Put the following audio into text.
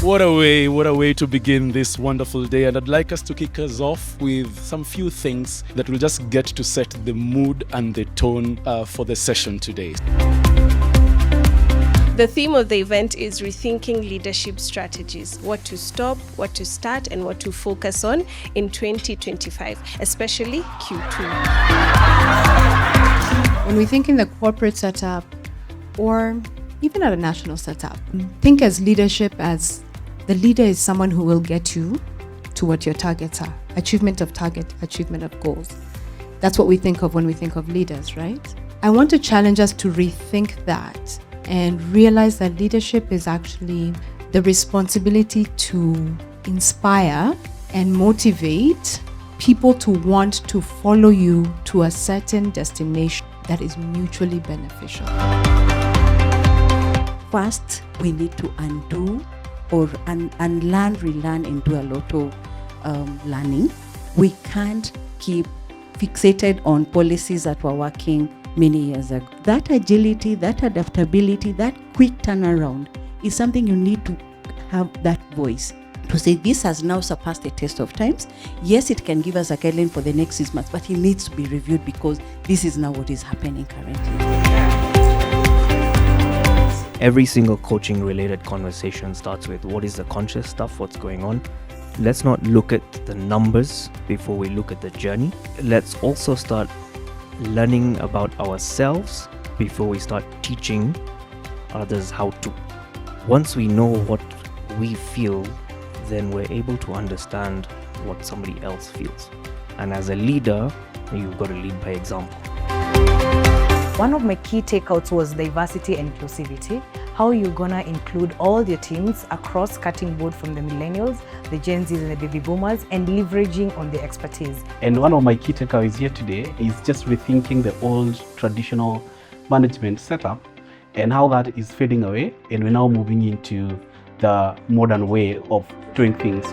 What a way to begin this wonderful day. And I'd like us to kick us off with some few things that will just get to set the mood and the tone for the session today. The theme of the event is Rethinking Leadership Strategies, what to stop, what to start, and what to focus on in 2025, especially Q2. When we think in the corporate setup, or even at a national setup, think as leadership as the leader is someone who will get you to what your targets are. Achievement of target, achievement of goals. That's what we think of when we think of leaders, right? I want to challenge us to rethink that and realize that leadership is actually the responsibility to inspire and motivate people to want to follow you to a certain destination that is mutually beneficial. First, we need to undo or unlearn, relearn, and do a lot of learning. We can't keep fixated on policies that were working many years ago. That agility, that adaptability, that quick turnaround is something you need to have that voice to say this has now surpassed the test of times. Yes, it can give us a guideline for the next 6 months, but it needs to be reviewed because this is now what is happening currently. Every single coaching related conversation starts with what is the conscious stuff, what's going on. Let's not look at the numbers before we look at the journey. Let's also start learning about ourselves before we start teaching others how to. Once we know what we feel, then we're able to understand what somebody else feels. And as a leader, you've got to lead by example. One of my key takeouts was diversity and inclusivity. How you're gonna include all your teams across cutting board from the millennials, the Gen Zs and the baby boomers, and leveraging on their expertise. And one of my key takeaways here today is just rethinking the old traditional management setup and how that is fading away, and we're now moving into the modern way of doing things.